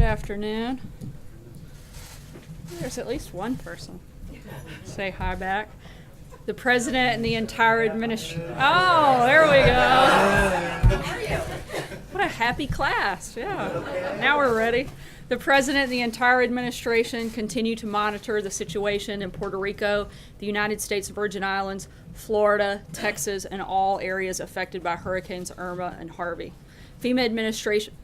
afternoon. There's at least one person. Say hi back. The president and the entire administration. Oh, there we go. What a happy class. Yeah. Now we're ready. The president and the entire administration continue to monitor the situation in Puerto Rico, the United States Virgin Islands, Florida, Texas, and all areas affected by Hurricanes Irma and Harvey. FEMA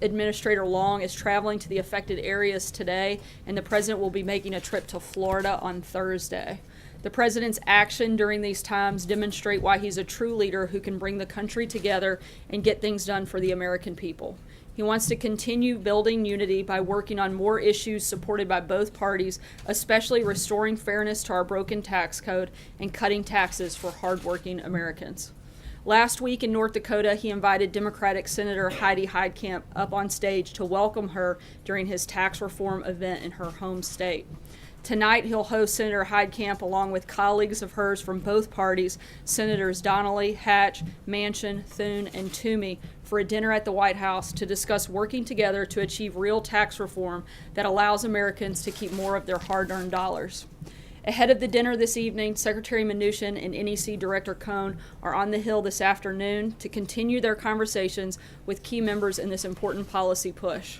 Administrator Long is traveling to the affected areas today, and the president will be making a trip to Florida on Thursday. The president's action during these times demonstrate why he's a true leader who can bring the country together and get things done for the American people. He wants to continue building unity by working on more issues supported by both parties, especially restoring fairness to our broken tax code and cutting taxes for hardworking Americans. Last week in North Dakota, he invited Democratic Senator Heidi Heitkamp up on stage to welcome her during his tax reform event in her home state. Tonight, he'll host Senator Heitkamp along with colleagues of hers from both parties, Senators Donnelly, Hatch, Manchin, Thune, and Toomey, for a dinner at the White House to discuss working together to achieve real tax reform that allows Americans to keep more of their hard-earned dollars. Ahead of the dinner this evening, Secretary Mnuchin and NEC Director Cohn are on the Hill this afternoon to continue their conversations with key members in this important policy push.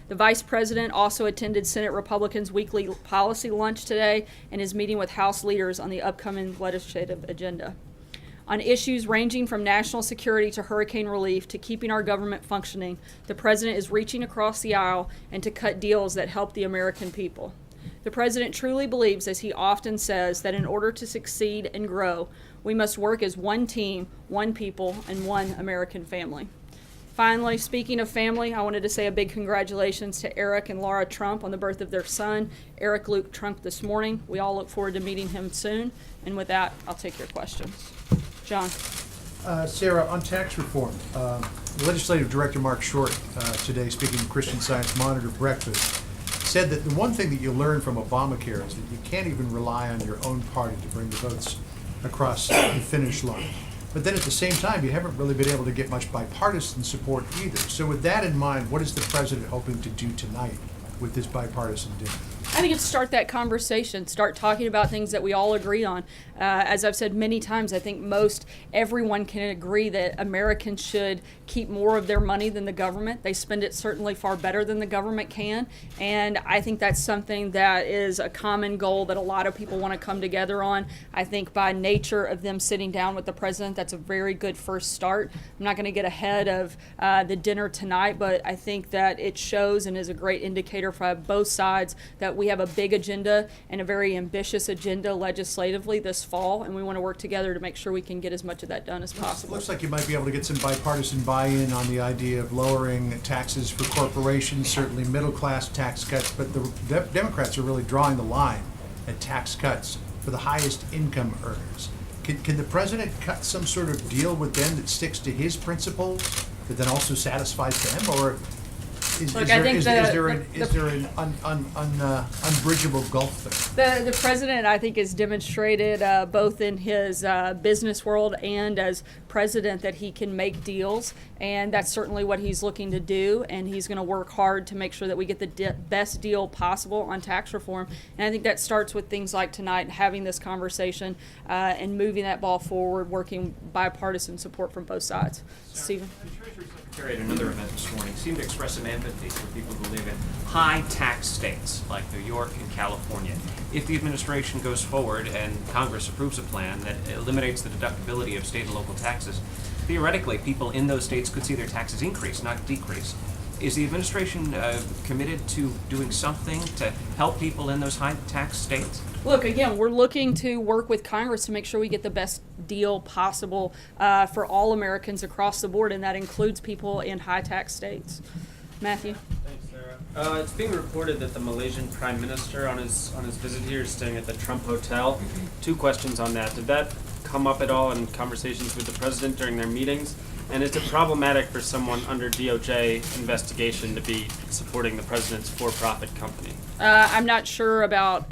The Vice President also attended Senate Republicans' weekly policy lunch today and is meeting with House leaders on the upcoming legislative agenda. On issues ranging from national security to hurricane relief to keeping our government functioning, the President is reaching across the aisle and to cut deals that help the American people. The President truly believes, as he often says, that in order to succeed and grow, we must work as one team, one people, and one American family. Finally, speaking of family, I wanted to say a big congratulations to Eric and Laura Trump on the birth of their son, Eric Luke Trump, this morning. We all look forward to meeting him soon. And with that, I'll take your questions. John. Sarah, on tax reform, Legislative Director Mark Short today, speaking of Christian Science Monitor Breakfast, said that the one thing that you learn from Obamacare is that you can't even rely on your own party to bring the votes across the finish line. But then at the same time, you haven't really been able to get much bipartisan support either. So with that in mind, what is the president hoping to do tonight with this bipartisan dinner? I think it's start that conversation, start talking about things that we all agree on. As I've said many times, I think most everyone can agree that Americans should keep more of their money than the government. They spend it certainly far better than the government can. And I think that's something that is a common goal that a lot of people want to come together on. I think by nature of them sitting down with the president, that's a very good first start. I'm not going to get ahead of the dinner tonight, but I think that it shows and is a great indicator for both sides that we have a big agenda and a very ambitious agenda legislatively this fall, and we want to work together to make sure we can get as much of that done as possible. Looks like you might be able to get some bipartisan buy-in on the idea of lowering taxes for corporations, certainly middle-class tax cuts, but the Democrats are really drawing the line at tax cuts for the highest income earners. Can the president cut some sort of deal with them that sticks to his principles that then also satisfies them, or is there an unbridgeable gulf there? The president, I think, has demonstrated both in his business world and as president that he can make deals, and that's certainly what he's looking to do, and he's going to work hard to make sure that we get the best deal possible on tax reform. And I think that starts with things like tonight, having this conversation and moving that ball forward, working bipartisan support from both sides. Stephen? Secretary at another event this morning seemed to express some empathy for people who live in high tax states like New York and California. If the administration goes forward and Congress approves a plan that eliminates the deductibility of state and local taxes, theoretically people in those states could see their taxes increase, not decrease. Is the administration committed to doing something to help people in those high tax states? Look, again, we're looking to work with Congress to make sure we get the best deal possible for all Americans across the board, and that includes people in high tax states. Matthew? Thanks, Sarah. It's being reported that the Malaysian Prime Minister on his visit here is staying at the Trump Hotel. Two questions on that. Did that come up at all in conversations with the President during their meetings? And is it problematic for someone under DOJ investigation to be supporting the president's for-profit company? I'm not sure about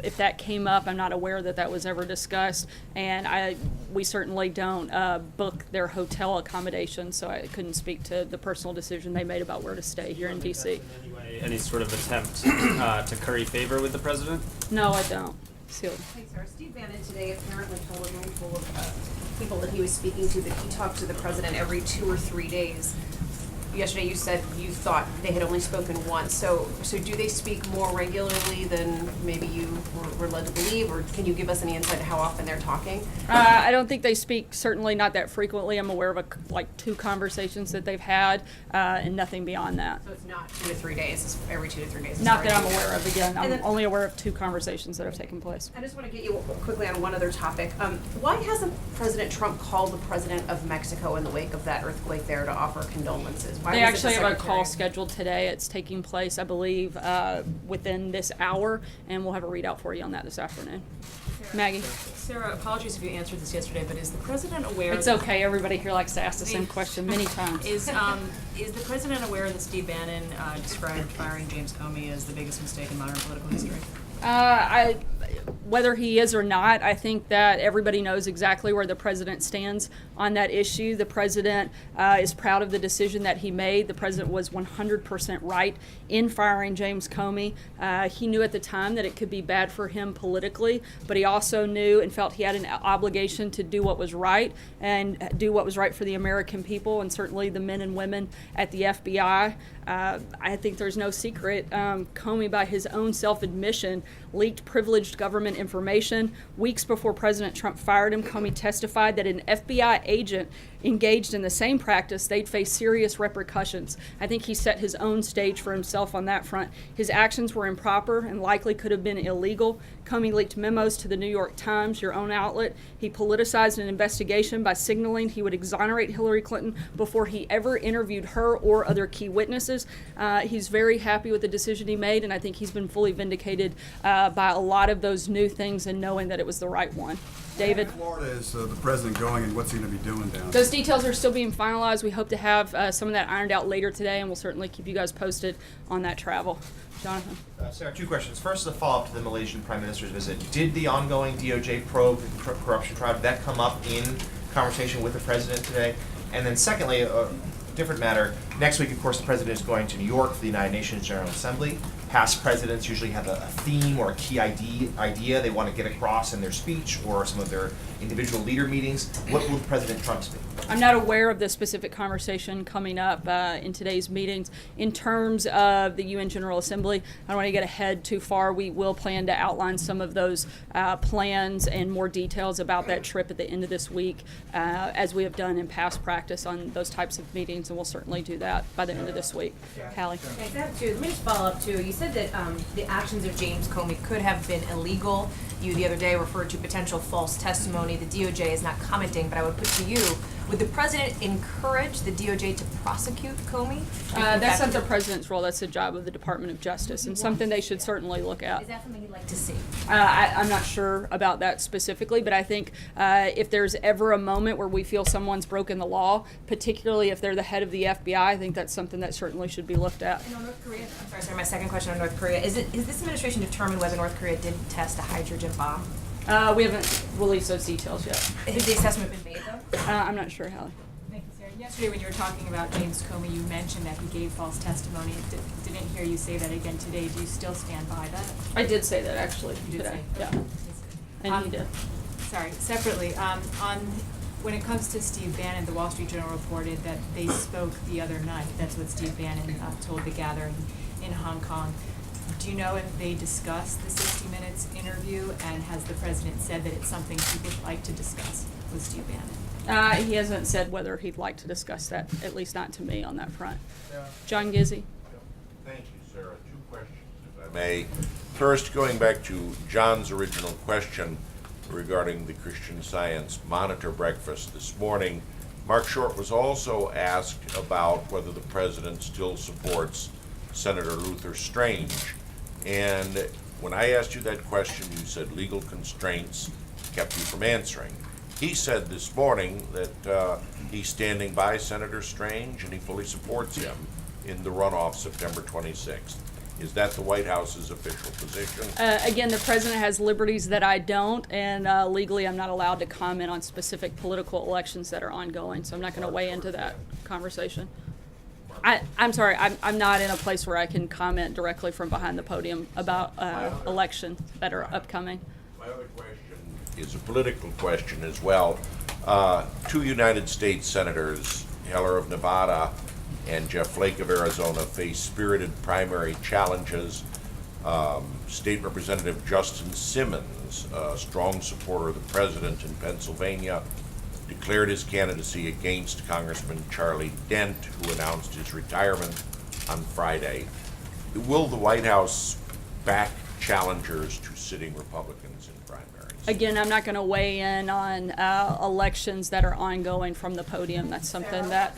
if that came up. I'm not aware that that was ever discussed, and we certainly don't book their hotel accommodations, so I couldn't speak to the personal decision they made about where to stay here in D.C. Any sort of attempt to curry favor with the president? No, I don't. Sealed. Hey, Sarah. Steve Bannon today apparently told a room full of people that he was speaking to that he talked to the president every 2 or 3 days. Yesterday you said you thought they had only spoken once. So do they speak more regularly than maybe you were led to believe, or can you give us any insight to how often they're talking? I don't think they speak, certainly not that frequently. I'm aware of like 2 conversations that they've had, and nothing beyond that. So it's not 2 to 3 days, it's every 2 to 3 days. Not that I'm aware of. Again, And I'm then- only aware of 2 conversations that have taken place. I just want to get you quickly on one other topic. Why hasn't President Trump called the president of Mexico in the wake of that earthquake there to offer condolences? Why They was it actually the have a secretary? call scheduled today. It's taking place, I believe, within this hour, and we'll have a readout for you on that this afternoon. Maggie? Sarah, apologies if you answered this yesterday, but is the president aware? It's okay. Everybody here likes to ask the same question many times. Is the president aware that Steve Bannon described firing James Comey as the biggest mistake in modern political history? Whether he is or not, I think that everybody knows exactly where the president stands on that issue. The president is proud of the decision that he made. The president was 100% right in firing James Comey. He knew at the time that it could be bad for him politically, but he also knew and felt he had an obligation to do what was right and do what was right for the American people and certainly the men and women at the FBI. I think there's no secret. Comey, by his own self-admission, leaked privileged government information. Weeks before President Trump fired him, Comey testified that an FBI agent engaged in the same practice, they'd face serious repercussions. I think he set his own stage for himself on that front. His actions were improper and likely could have been illegal. Comey leaked memos to the New York Times, your own outlet. He politicized an investigation by signaling he would exonerate Hillary Clinton before he ever interviewed her or other key witnesses. He's very happy with the decision he made, and I think he's been fully vindicated by a lot of those new things and knowing that it was the right one. David? Florida is the president going, and what's he going to be doing down there? Those details are still being finalized. We hope to have some of that ironed out later today, and we'll certainly keep you guys posted on that travel. Jonathan? Sarah, 2 questions. First, as a follow-up to the Malaysian Prime Minister's visit. Did the ongoing DOJ probe, the corruption trial, did that come up in conversation with the president today? And then secondly, a different matter, next week, of course, the president is going to New York for the United Nations General Assembly. Past presidents usually have a theme or a key idea they want to get across in their speech or some of their individual leader meetings. What will President Trump speak? I'm not aware of the specific conversation coming up in today's meetings. In terms of the UN General Assembly, I don't want to get ahead too far. We will plan to outline some of those plans and more details about that trip at the end of this week, as we have done in past practice on those types of meetings, and we'll certainly do that by the end of this week. Callie? Okay, so I have 2. Let me just follow up too. You said that the actions of James Comey could have been illegal. You the other day referred to potential false testimony. The DOJ is not commenting, but I would put to you, would the president encourage the DOJ to prosecute Comey? That's not the president's role. That's the job of the Department of Justice, and something they should certainly look at. Is that something you'd like to see? I'm not sure about that specifically, but I think if there's ever a moment where we feel someone's broken the law, particularly if they're the head of the FBI, I think that's something that certainly should be looked at. And on North Korea, I'm sorry, my second question on North Korea. Is this administration determined whether North Korea did test a hydrogen bomb? We haven't released those details yet. Has the assessment been made though? I'm not sure, Hallie. Thank you, Sarah. Yesterday when you were talking about James Comey, you mentioned that he gave false testimony. Didn't hear you say that again today. Do you still stand by that? I did say that actually You did today. say. Yeah, Okay. and he did. Sorry, separately, on when it comes to Steve Bannon, the Wall Street Journal reported that they spoke the other night. That's what Steve Bannon told the gathering in Hong Kong. Do you know if they discussed the 60 Minutes interview, and has the president said that it's something he would like to discuss with Steve Bannon? He hasn't said whether he'd like to discuss that, at least not to me on that front. John Gizzi. Thank you, Sarah. 2 questions, if I may. First, going back to John's original question regarding the Christian Science Monitor breakfast this morning, Mark Short was also asked about whether the president still supports Senator Luther Strange. And when I asked you that question, you said legal constraints kept you from answering. He said this morning that he's standing by Senator Strange and he fully supports him in the runoff September 26th. Is that the White House's official position? Again, the president has liberties that I don't, and legally I'm not allowed to comment on specific political elections that are ongoing, so I'm not going to weigh into that conversation. I'm sorry, I'm not in a place where I can comment directly from behind the podium about elections that are upcoming. My other question is a political question as well. Two United States senators, Heller of Nevada and Jeff Flake of Arizona, face spirited primary challenges. State Representative Justin Simmons, a strong supporter of the president in Pennsylvania, declared his candidacy against Congressman Charlie Dent, who announced his retirement on Friday. Will the White House back challengers to sitting Republicans in primaries? Again, I'm not going to weigh in on elections that are ongoing from the podium. That's something that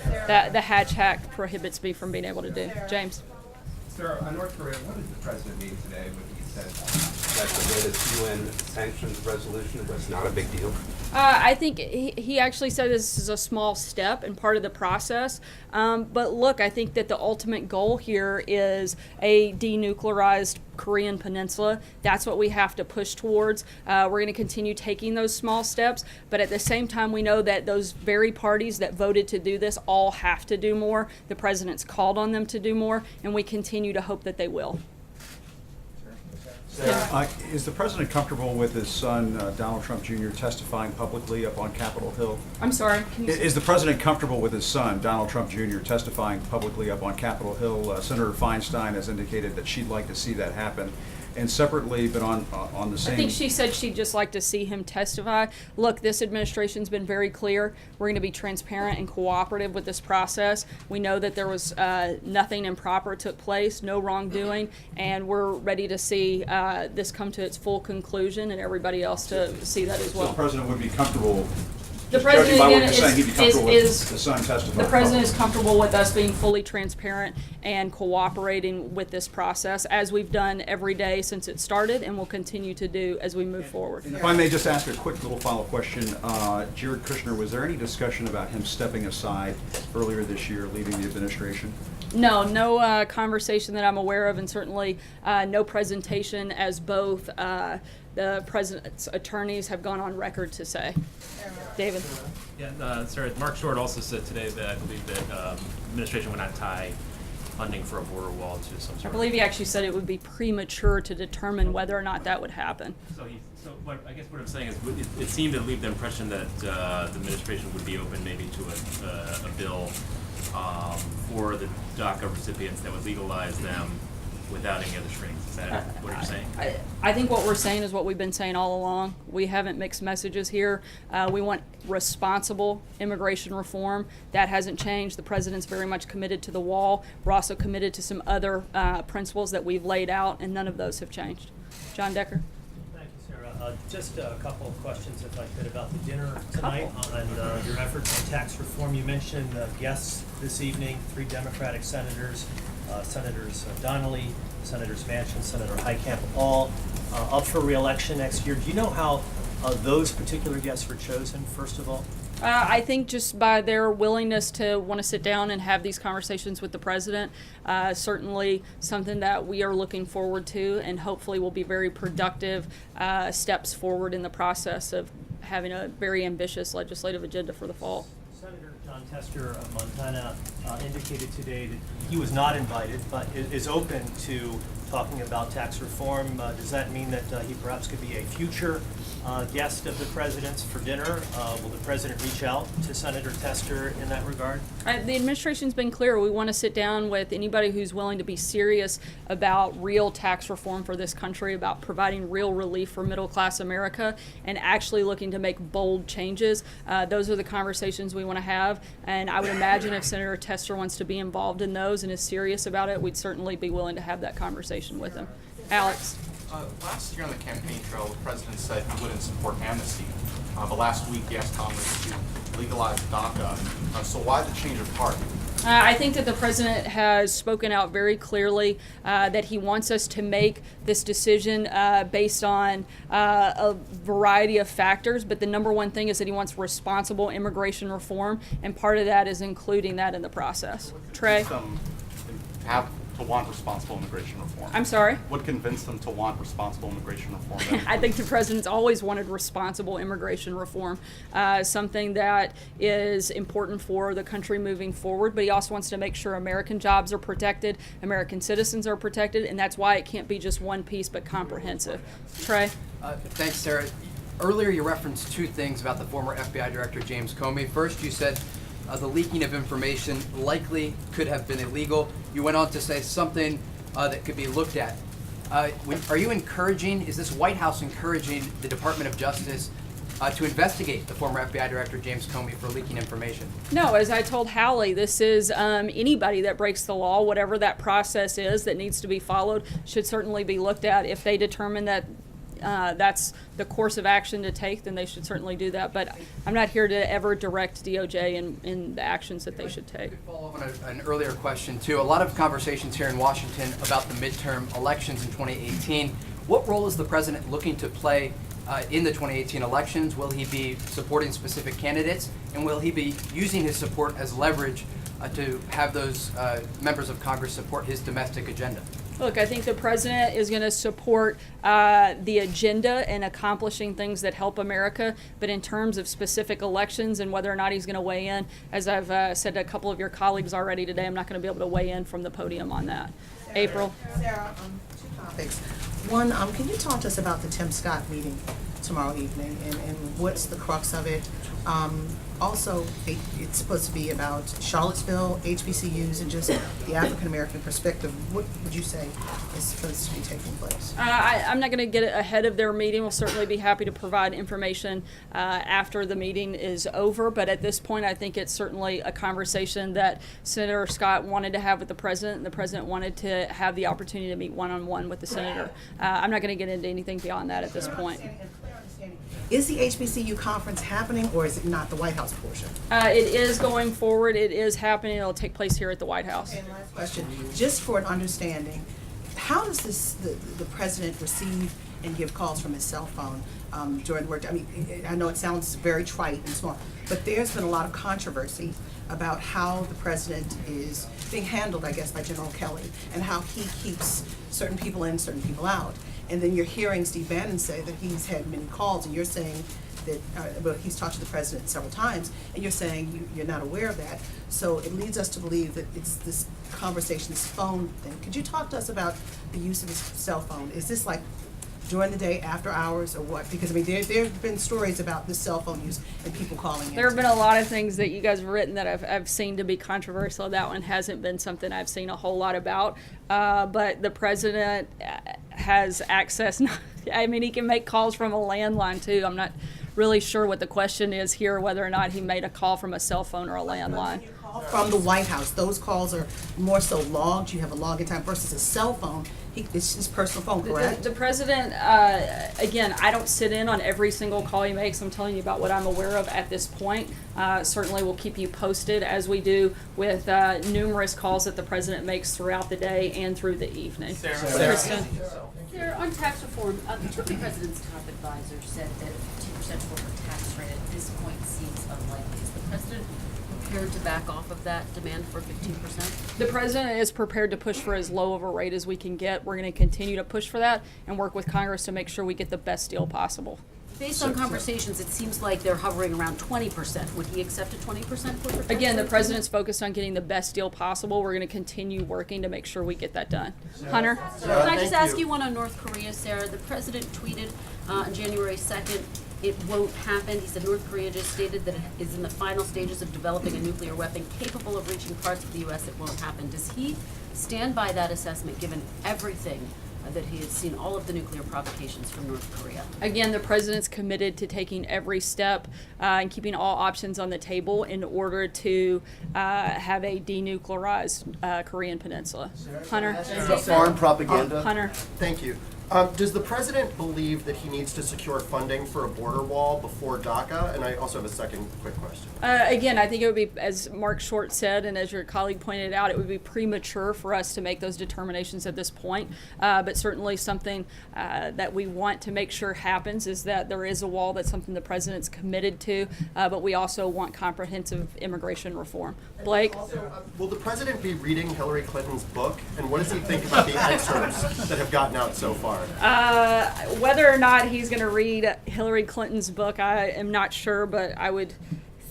the Hatch Act prohibits me from being able to do. James. Sir, on North Korea, what did the president mean today when he said that the latest UN sanctions resolution was not a big deal? I think he actually said this is a small step and part of the process. But look, I think that the ultimate goal here is a denuclearized Korean peninsula. That's what we have to push towards. We're going to continue taking those small steps, but at the same time, we know that those very parties that voted to do this all have to do more. The president's called on them to do more, and we continue to hope that they will. Is the president comfortable with his son, Donald Trump Jr., testifying publicly up on Capitol Hill? I'm sorry. Can you Is the president comfortable with his son, Donald Trump Jr., testifying publicly up on Capitol Hill? Senator Feinstein has indicated that she'd like to see that happen. And separately, but on the same... I think she said she'd just like to see him testify. Look, this administration's been very clear. We're going to be transparent and cooperative with this process. We know that there was nothing improper took place, no wrongdoing, and we're ready to see this come to its full conclusion and everybody else to see that as So well. the president would be comfortable... The just judging president, by what again, you're saying, he'd be comfortable with is the son testifying. the president is comfortable with us being fully transparent and cooperating with this process, as we've done every day since it started, and will continue to do as we move forward. If I may just ask a quick little follow-up question. Jared Kushner, was there any discussion about him stepping aside earlier this year, leaving the administration? No conversation that I'm aware of, and certainly no presentation, as both the president's attorneys have gone on record to say. David. Yeah, sorry. Mark Short also said today that I believe that administration would not tie funding for a border wall to some sort I of... believe he actually said it would be premature to determine whether or not that would happen. So I guess what I'm saying is it seemed to leave the impression that the administration would be open maybe to a bill for the DACA recipients that would legalize them without any other strings. Is that what you're saying? I think what we're saying is what we've been saying all along. We haven't mixed messages here. We want responsible immigration reform. That hasn't changed. The president's very much committed to the wall. We're also committed to some other principles that we've laid out, and none of those have changed. John Decker. Thank you, Sarah. Just a couple of questions, if I could, about the dinner tonight on your efforts on tax reform. You mentioned guests this evening, 3 Democratic senators, Senators Donnelly, Senators Manchin, Senator Heitkamp, all up for re-election next year. Do you know how those particular guests were chosen, first of all? I think just by their willingness to want to sit down and have these conversations with the president, certainly something that we are looking forward to, and hopefully will be very productive steps forward in the process of having a very ambitious legislative agenda for the fall. Senator John Tester of Montana indicated today that he was not invited, but is open to talking about tax reform. Does that mean that he perhaps could be a future guest of the president's for dinner? Will the president reach out to Senator Tester in that regard? The administration's been clear. We want to sit down with anybody who's willing to be serious about real tax reform for this country, about providing real relief for middle-class America, and actually looking to make bold changes. Those are the conversations we want to have, and I would imagine if Senator Tester wants to be involved in those and is serious about it, we'd certainly be willing to have that conversation with him. Alex. Last year on the campaign trail, the president said he wouldn't support amnesty. But last week he asked Congress to legalize DACA. So why the change of heart? I think that the president has spoken out very clearly that he wants us to make this decision based on a variety of factors, but the number one thing is that he wants responsible immigration reform, and part of that is including that in the process. Trey? Have to want responsible immigration reform. I'm sorry? What convinced them to want responsible immigration reform? I think the president's always wanted responsible immigration reform, something that is important for the country moving forward, but he also wants to make sure American jobs are protected, American citizens are protected, and that's why it can't be just one piece but comprehensive. Trey? Thanks, Sarah. Earlier you referenced two things about the former FBI Director James Comey. First, you said the leaking of information likely could have been illegal. You went on to say something that could be looked at. Are you encouraging, is this White House encouraging the Department of Justice to investigate the former FBI Director James Comey for leaking information? No, as I told Hallie, this is anybody that breaks the law, whatever that process is that needs to be followed, should certainly be looked at. If they determine that that's the course of action to take, then they should certainly do that. But I'm not here to ever direct DOJ in the actions that they should take. Follow up on an earlier question too. A lot of conversations here in Washington about the midterm elections in 2018. What role is the president looking to play in the 2018 elections? Will he be supporting specific candidates, and will he be using his support as leverage to have those members of Congress support his domestic agenda? Look, I think the president is going to support the agenda and accomplishing things that help America, but in terms of specific elections and whether or not he's going to weigh in, as I've said to a couple of your colleagues already today, I'm not going to be able to weigh in from the podium on that. April? Sarah, two topics. One, can you talk to us about the Tim Scott meeting tomorrow evening and what's the crux of it? Also, it's supposed to be about Charlottesville, HBCUs, and just the African-American perspective. What would you say is supposed to be taking place? I'm not going to get ahead of their meeting. We'll certainly be happy to provide information after the meeting is over, but at this point I think it's certainly a conversation that Senator Scott wanted to have with the president, and the president wanted to have the opportunity to meet one-on-one with the senator. I'm not going to get into anything beyond that at this point. Is the HBCU conference happening, or is it not the White House portion? It is going forward. It is happening. It'll take place here at the White House. And last question, just for an understanding, how does the president receive and give calls from his cell phone during the work? I mean, I know it sounds very trite and small, but there's been a lot of controversy about how the president is being handled, I guess, by General Kelly, and how he keeps certain people in, certain people out. And then you're hearing Steve Bannon say that he's had many calls, and you're saying that, well, he's talked to the president several times, and you're saying you're not aware of that. So it leads us to believe that it's this conversation, this phone thing. Could you talk to us about the use of his cell phone? Is this like during the day, after hours, or what? Because, I mean, there have been stories about this cell phone use and people calling in. There have been a lot of things that you guys have written that I've seen to be controversial. That one hasn't been something I've seen a whole lot about. But the president has access. I mean, he can make calls from a landline, too. I'm not really sure what the question is here, whether or not he made a call from a cell phone or a landline. From the White House, those calls are more so logged. You have a login time versus a cell phone. It's his personal phone, correct? The president, again, I don't sit in on every single call he makes. I'm telling you about what I'm aware of at this point. Certainly we'll keep you posted, as we do with numerous calls that the president makes throughout the day and through the evening. Kristen? Sarah, on tax reform, the president's top advisor said that a 2% corporate tax rate at this point seems unlikely. Is the president prepared to back off of that demand for 15%? The president is prepared to push for as low of a rate as we can get. We're going to continue to push for that and work with Congress to make sure we get the best deal possible. Based on conversations, it seems like they're hovering around 20%. Would he accept a 20% corporate tax Again, the rate? president's focused on getting the best deal possible. We're going to continue working to make sure we get that done. Hunter? Can I just ask you one on North Korea, Sarah? The president tweeted on January 2nd, it won't happen. He said North Korea just stated that it is in the final stages of developing a nuclear weapon capable of reaching parts of the U.S. It won't happen. Does he stand by that assessment, given everything that he has seen, all of the nuclear provocations from North Korea? Again, the president's committed to taking every step and keeping all options on the table in order to have a denuclearized Korean peninsula. Hunter? Foreign propaganda. Hunter? Thank you. Does the president believe that he needs to secure funding for a border wall before DACA? And I also have a second quick question. Again, I think it would be, as Mark Short said, and as your colleague pointed out, it would be premature for us to make those determinations at this point. But certainly something that we want to make sure happens is that there is a wall. That's something the president's committed to. But we also want comprehensive immigration reform. Blake? Also, will the president be reading Hillary Clinton's book? And what does he think about the excerpts that have gotten out so far? Whether or not he's going to read Hillary Clinton's book, I am not sure, but I would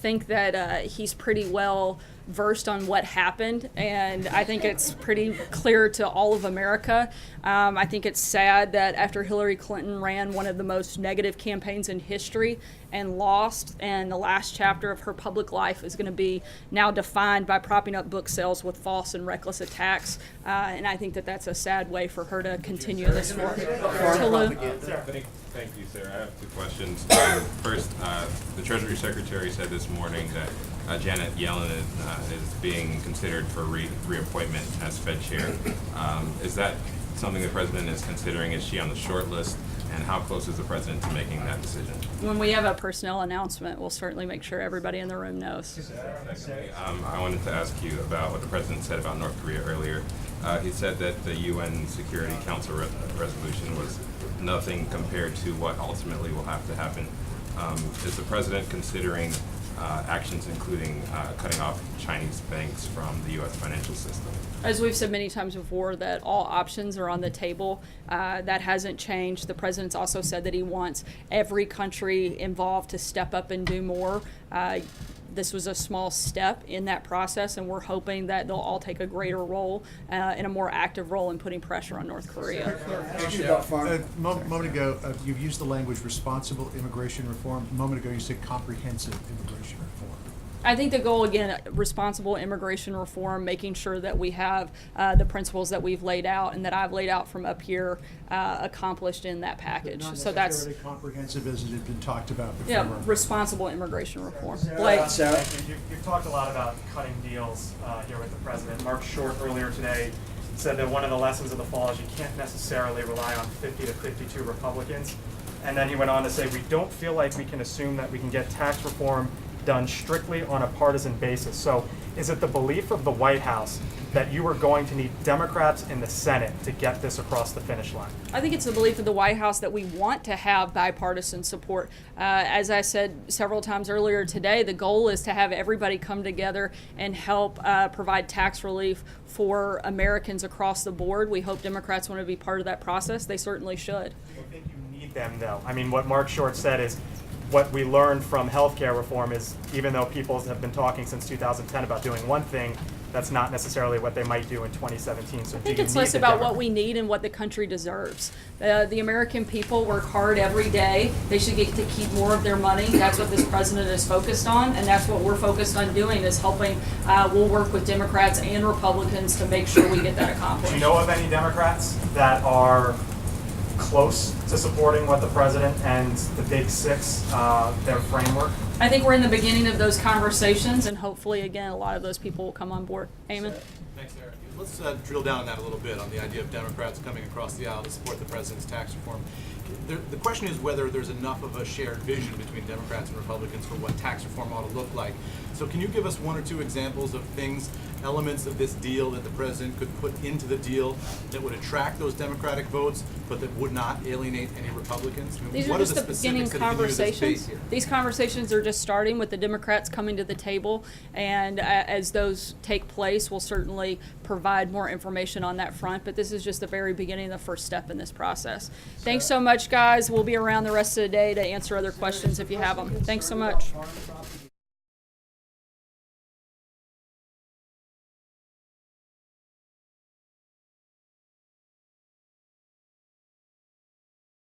think that he's pretty well versed on what happened, and I think it's pretty clear to all of America. I think it's sad that after Hillary Clinton ran one of the most negative campaigns in history and lost, and the last chapter of her public life is going to be now defined by propping up book sales with false and reckless attacks, and I think that that's a sad way for her to continue this war. Thank you, Sarah. I have two questions. First, the Treasury Secretary said this morning that Janet Yellen is being considered for reappointment as Fed chair. Is that something the president is considering? Is she on the short list? And how close is the president to making that decision? When we have a personnel announcement, we'll certainly make sure everybody in the room knows. Secondly, I wanted to ask you about what the president said about North Korea earlier. He said that the UN Security Council resolution was nothing compared to what ultimately will have to happen. Is the president considering actions including cutting off Chinese banks from the U.S. financial system? As we've said many times before, that all options are on the table. That hasn't changed. The president's also said that he wants every country involved to step up and do more. This was a small step in that process, and we're hoping that they'll all take a greater role and a more active role in putting pressure on North Korea. A moment ago, you've used the language responsible immigration reform. A moment ago, you said comprehensive immigration reform. I think the goal, again, responsible immigration reform, making sure that we have the principles that we've laid out and that I've laid out from up here accomplished in that package. So that's not necessarily comprehensive as it had been talked about before. Yeah, responsible immigration reform. Blake? You've talked a lot about cutting deals here with the president. Mark Short earlier today said that one of the lessons of the fall is you can't necessarily rely on 50 to 52 Republicans. And then he went on to say, we don't feel like we can assume that we can get tax reform done strictly on a partisan basis. So is it the belief of the White House that you are going to need Democrats in the Senate to get this across the finish line? I think it's the belief of the White House that we want to have bipartisan support. As I said several times earlier today, the goal is to have everybody come together and help provide tax relief for Americans across the board. We hope Democrats want to be part of that process. They certainly should. I think you need them, though. I mean, what Mark Short said is, what we learned from healthcare reform is, even though people have been talking since 2010 about doing one thing, that's not necessarily what they might do in 2017. So I think it's less about what we need and what the country deserves. The American people work hard every day. They should get to keep more of their money. That's what this president is focused on, and that's what we're focused on doing, is helping. We'll work with Democrats and Republicans to make sure we get that accomplished. Do you know of any Democrats that are close to supporting what the president and the Big Six, their framework? I think we're in the beginning of those conversations, and hopefully, again, a lot of those people will come on board. Eamon? Thanks, Sarah. Let's drill down on that a little bit, on the idea of Democrats coming across the aisle to support the president's tax reform. The question is whether there's enough of a shared vision between Democrats and Republicans for what tax reform ought to look like. So can you give us one or two examples of things, elements of this deal that the president could put into the deal that would attract those Democratic votes, but that would not alienate any Republicans? I mean, These are just the beginning conversations. These conversations are just starting with the Democrats coming to the table, and as those take place, we'll certainly provide more information on that front, but this is just the very beginning, the first step in this process. Thanks so much, guys. We'll be around the rest of the day to answer other questions if you have them. Thanks so much.